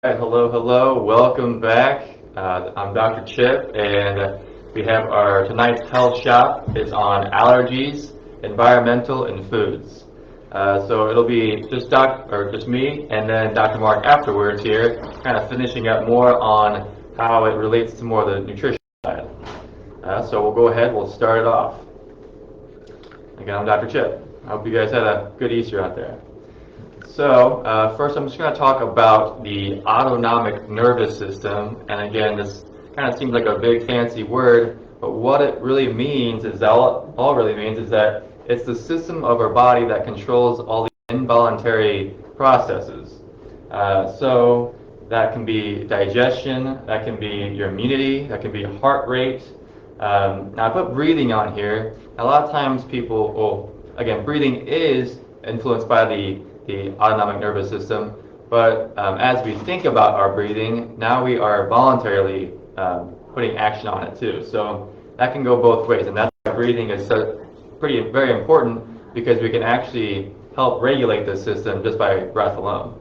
All right, hello, welcome back. I'm Dr. Chip, and we have our tonight's health shop is on allergies, environmental, and foods. So it'll be just me, and then Dr. Mark afterwards here, kind of finishing up more on how it relates to more of the nutrition side. So we'll go ahead, we'll start it off. Again, I'm Dr. Chip. I hope you guys had a good Easter out there. So, first I'm just going to talk about the autonomic nervous system. And again, this kind of seems like a big fancy word, but what it really means is that all it really means is that it's the system of our body that controls all the involuntary processes. So that can be digestion, that can be your immunity, that can be heart rate. Now I put breathing on here. A lot of times people, well, again, breathing is influenced by the autonomic nervous system. But as we think about our breathing, now we are voluntarily putting action on it too. So that can go both ways, and that's why breathing is very important, because we can actually help regulate the system just by breath alone.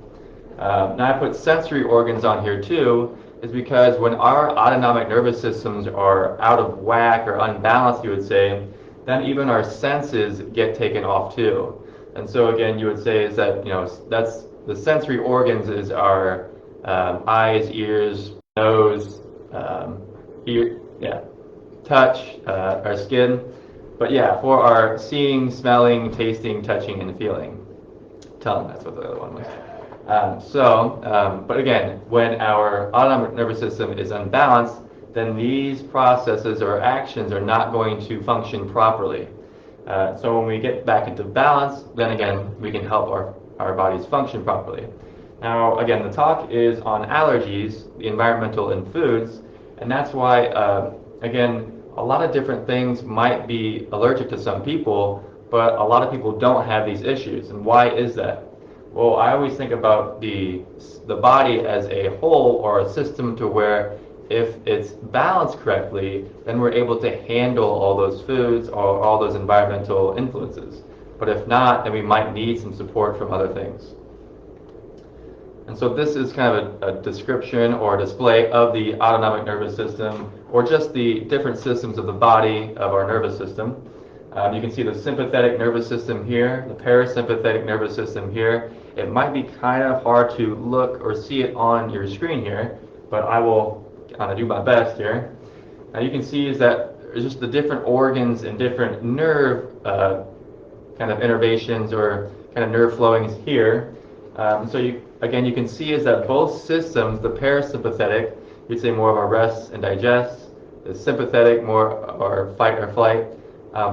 Now I put sensory organs on here too, is because when our autonomic nervous systems are out of whack or unbalanced, you would say, then even our senses get taken off too. And so again, you would say is that, that's the sensory organs is our eyes, ears, nose, touch, our skin. But yeah, for our seeing, smelling, tasting, touching, and feeling. Tongue, that's what the other one was. But again, when our autonomic nervous system is unbalanced, then these processes or actions are not going to function properly. So when we get back into balance, then again, we can help our bodies function properly. Now, again, the talk is on allergies, the environmental and foods, and that's why, again, a lot of different things might be allergic to some people, but a lot of people don't have these issues. And why is that? Well, I always think about the body as a whole or a system to where if it's balanced correctly, then we're able to handle all those foods or all those environmental influences. But if not, then we might need some support from other things. And so this is kind of a description or a display of the autonomic nervous system, or just the different systems of the body of our nervous system. You can see the sympathetic nervous system here, the parasympathetic nervous system here. It might be kind of hard to look or see it on your screen here, but I will kind of do my best here. Now you can see is that there's just the different organs and different nerve kind of innervations or kind of nerve flowings here. So you can see is that both systems, the parasympathetic, you'd say more of our rest and digest, the sympathetic more of our fight or flight.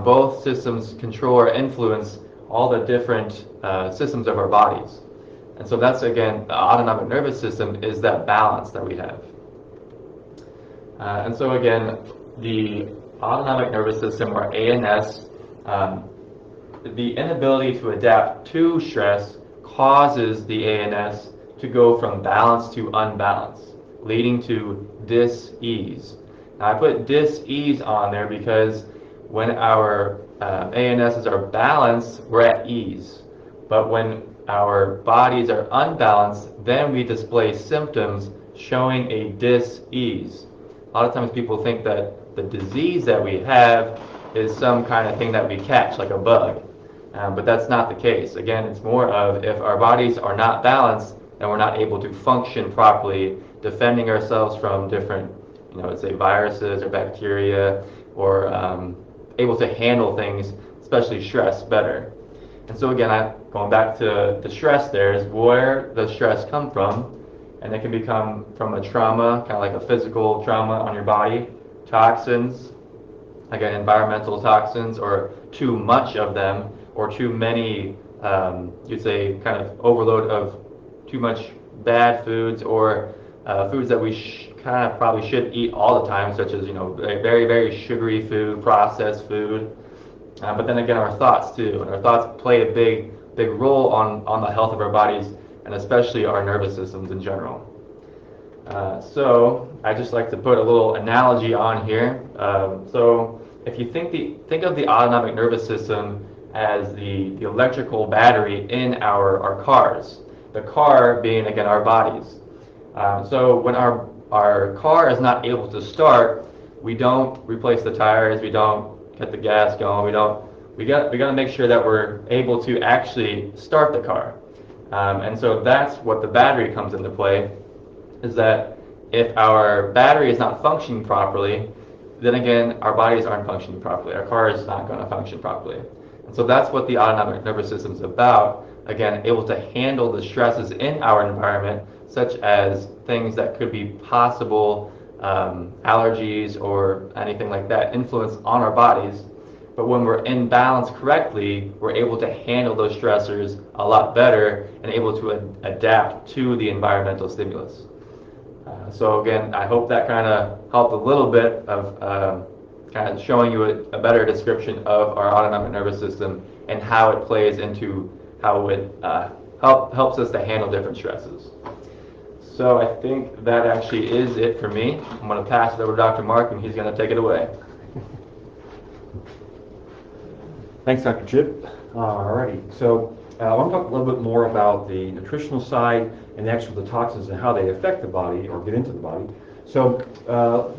Both systems control or influence all the different systems of our bodies. And so that's, again, the autonomic nervous system is that balance that we have. And so again, the autonomic nervous system, or ANS, the inability to adapt to stress causes the ANS to go from balance to unbalance, leading to dis-ease. Now I put dis-ease on there because when our ANSs are balanced, we're at ease. But when our bodies are unbalanced, then we display symptoms showing a dis-ease. A lot of times people think that the disease that we have is some kind of thing that we catch, like a bug. But that's not the case. Again, it's more of if our bodies are not balanced, then we're not able to function properly, defending ourselves from different, let's say viruses or bacteria, or able to handle things, especially stress, better. And so again, going back to the stress, there is where the stress come from. And it can become from a trauma, kind of like a physical trauma on your body, toxins, again, environmental toxins, or too much of them, or too many, you'd say, kind of overload of too much bad foods, or foods that we kind of probably shouldn't eat all the time, such as, very, very sugary food, processed food. But then again, our thoughts too, and our thoughts play a big role on the health of our bodies, and especially our nervous systems in general. So I just like to put a little analogy on here. So if you think of the autonomic nervous system as the electrical battery in our cars, the car being, again, our bodies. So when our car is not able to start, we don't replace the tires, we don't get the gas going, we got to make sure that we're able to actually start the car. And so that's what the battery comes into play, is that if our battery is not functioning properly, then again, our bodies aren't functioning properly. Our car is not going to function properly. And so that's what the autonomic nervous system is about. Again, able to handle the stresses in our environment, such as things that could be possible allergies or anything like that, influence on our bodies. But when we're in balance correctly, we're able to handle those stressors a lot better and able to adapt to the environmental stimulus. So again, I hope that kind of helped a little bit of kind of showing you a better description of our autonomic nervous system and how it plays into how it helps us to handle different stresses. So I think that actually is it for me. I'm going to pass it over to Dr. Mark, and he's going to take it away. Thanks, Dr. Chip. Alrighty, so I want to talk a little bit more about the nutritional side and actually the toxins and how they affect the body or get into the body. So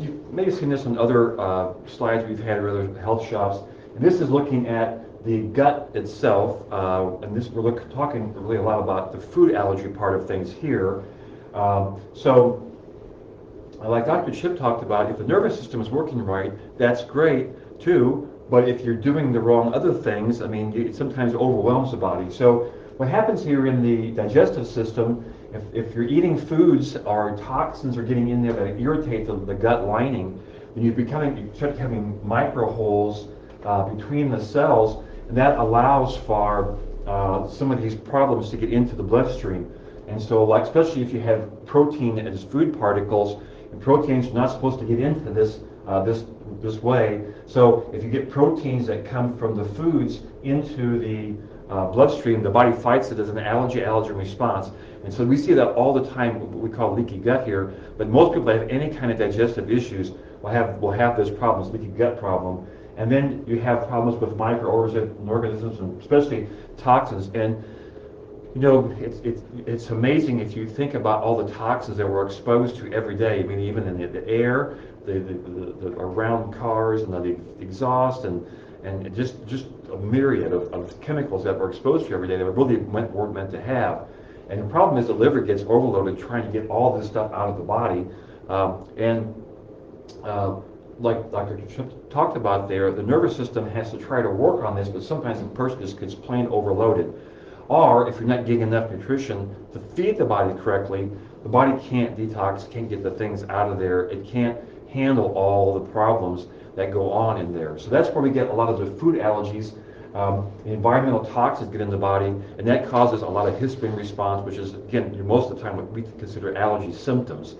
you may have seen this on other slides we've had or other health shops. And this is looking at the gut itself, and this we're talking really a lot about the food allergy part of things here. So like Dr. Chip talked about, if the nervous system is working right, that's great too. But if you're doing the wrong other things, I mean, it sometimes overwhelms the body. So what happens here in the digestive system, if you're eating foods or toxins are getting in there that irritate the gut lining, then you start having micro holes between the cells, and that allows for some of these problems to get into the bloodstream. And so, like, especially if you have protein as food particles, and proteins are not supposed to get into this way. So if you get proteins that come from the foods into the bloodstream, the body fights it as an allergen response. And so we see that all the time, what we call leaky gut here. But most people that have any kind of digestive issues will have those problems, leaky gut problem. And then you have problems with microorganisms and especially toxins. And you know, it's amazing if you think about all the toxins that we're exposed to every day. I mean, even in the air, the around cars and the exhaust and just a myriad of chemicals that we're exposed to every day that we really weren't meant to have. And the problem is the liver gets overloaded trying to get all this stuff out of the body. Like Dr. Chip talked about there, the nervous system has to try to work on this, but sometimes the person just gets plain overloaded. Or if you're not getting enough nutrition to feed the body correctly, the body can't detox, can't get the things out of there. It can't handle all the problems that go on in there. So that's where we get a lot of the food allergies. The environmental toxins get in the body, and that causes a lot of histamine response, which is, again, most of the time what we consider allergy symptoms.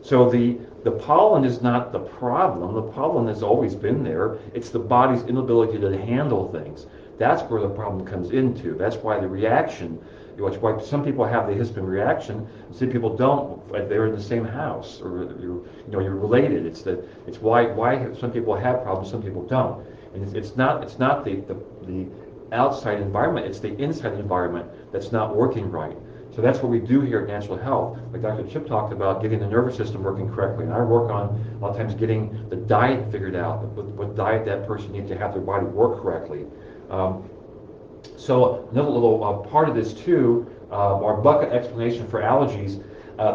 So the pollen is not the problem. The problem has always been there. It's the body's inability to handle things. That's where the problem comes into. That's why the reaction, why some people have the histamine reaction, and some people don't. They're in the same house, or you're related. It's why some people have problems, some people don't. And it's not the outside environment. It's the inside environment that's not working right. So that's what we do here at Natural Health. Like Dr. Chip talked about, getting the nervous system working correctly. And I work on, a lot of times, getting the diet figured out, what diet that person needs to have their body work correctly. So another little part of this too, our bucket explanation for allergies.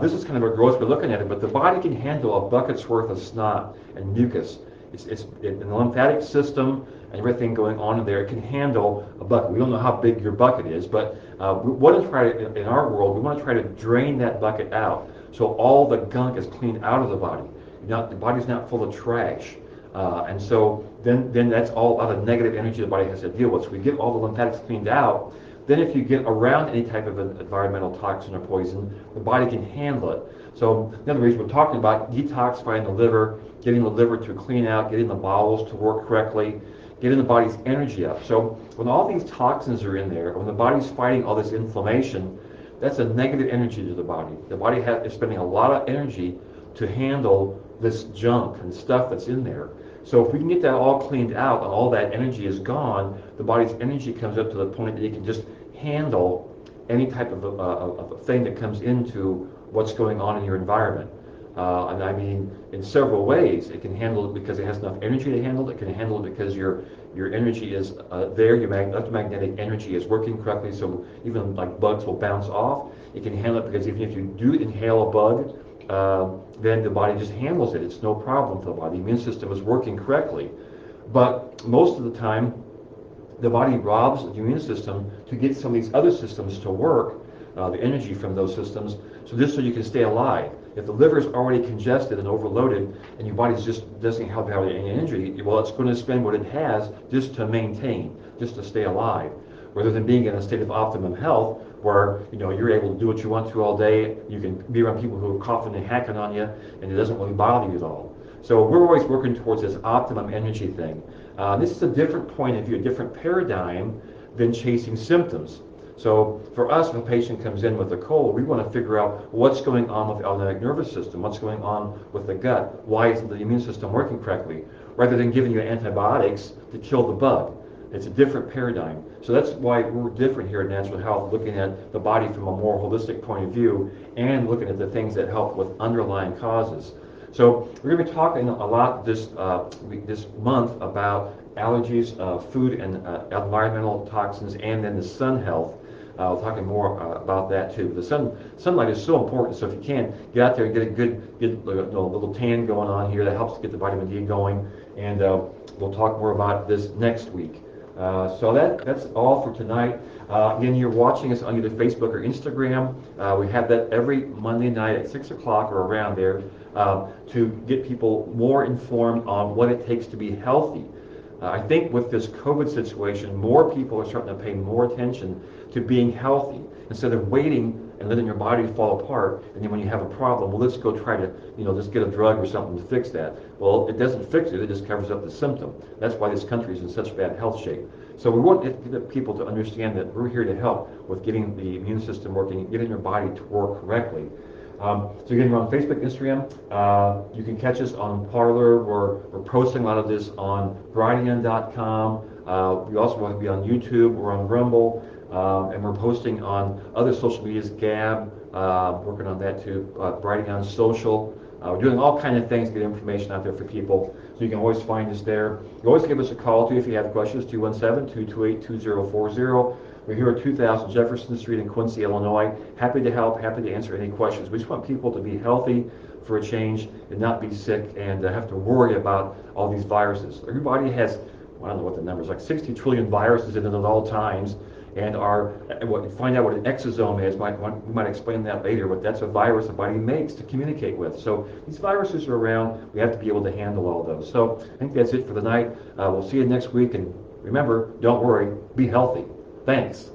This is kind of a gross way of looking at it, but the body can handle a bucket's worth of snot and mucus. It's in the lymphatic system and everything going on in there. It can handle a bucket. We don't know how big your bucket is, but we want to try to, in our world, we want to try to drain that bucket out so all the gunk is cleaned out of the body. The body's not full of trash. And so then that's all out of negative energy the body has to deal with. So we get all the lymphatics cleaned out. Then if you get around any type of an environmental toxin or poison, the body can handle it. So in other words, we're talking about detoxifying the liver, getting the liver to clean out, getting the bowels to work correctly, getting the body's energy up. So when all these toxins are in there, when the body's fighting all this inflammation, that's a negative energy to the body. The body is spending a lot of energy to handle this junk and stuff that's in there. So if we can get that all cleaned out and all that energy is gone, the body's energy comes up to the point that it can just handle any type of a thing that comes into what's going on in your environment. And I mean, in several ways. It can handle it because it has enough energy to handle it. It can handle it because your energy is there. Your electromagnetic energy is working correctly, so even like bugs will bounce off. It can handle it because even if you do inhale a bug, then the body just handles it. It's no problem for the body. The immune system is working correctly. But most of the time, the body robs the immune system to get some of these other systems to work, the energy from those systems, so just so you can stay alive. If the liver is already congested and overloaded, and your body just doesn't have any energy, well, it's going to spend what it has just to maintain, just to stay alive, rather than being in a state of optimum health, where you're able to do what you want to all day. You can be around people who are coughing and hacking on you, and it doesn't really bother you at all. So we're always working towards this optimum energy thing. This is a different point of view, a different paradigm than chasing symptoms. So for us, if a patient comes in with a cold, we want to figure out what's going on with the autonomic nervous system, what's going on with the gut, why isn't the immune system working correctly, rather than giving you antibiotics to kill the bug. It's a different paradigm. So that's why we're different here at Natural Health, looking at the body from a more holistic point of view and looking at the things that help with underlying causes. So we're going to be talking a lot this month about allergies, food and environmental toxins, and then the sun health. We'll talking more about that too. The sunlight is so important. So if you can, get out there and get a little tan going on here. That helps to get the vitamin D going. And we'll talk more about this next week. So that's all for tonight. Again, you're watching us on either Facebook or Instagram. We have that every Monday night at 6 o'clock or around there to get people more informed on what it takes to be healthy. I think with this COVID situation, more people are starting to pay more attention to being healthy instead of waiting and letting your body fall apart. And then when you have a problem, well, let's go try to, just get a drug or something to fix that. Well, it doesn't fix it. It just covers up the symptom. That's why this country is in such bad health shape. So we want people to understand that we're here to help with getting the immune system working, getting your body to work correctly. So again, we're on Facebook, Instagram. You can catch us on Parler. We're posting a lot of this on Brighteon.com. We also want to be on YouTube. We're on Rumble. And we're posting on other social medias, Gab, working on that too, Brighteon Social. We're doing all kinds of things to get information out there for people. So you can always find us there. You always give us a call too if you have questions, 217-228-2040. We're here at 2000 Jefferson Street in Quincy, Illinois. Happy to help, happy to answer any questions. We just want people to be healthy for a change and not be sick and have to worry about all these viruses. Everybody has, I don't know what the number is, like 60 trillion viruses in it at all times. And find out what an exosome is. We might explain that later, but that's a virus the body makes to communicate with. So these viruses are around. We have to be able to handle all those. So I think that's it for the night. We'll see you next week. And remember, don't worry, be healthy. Thanks.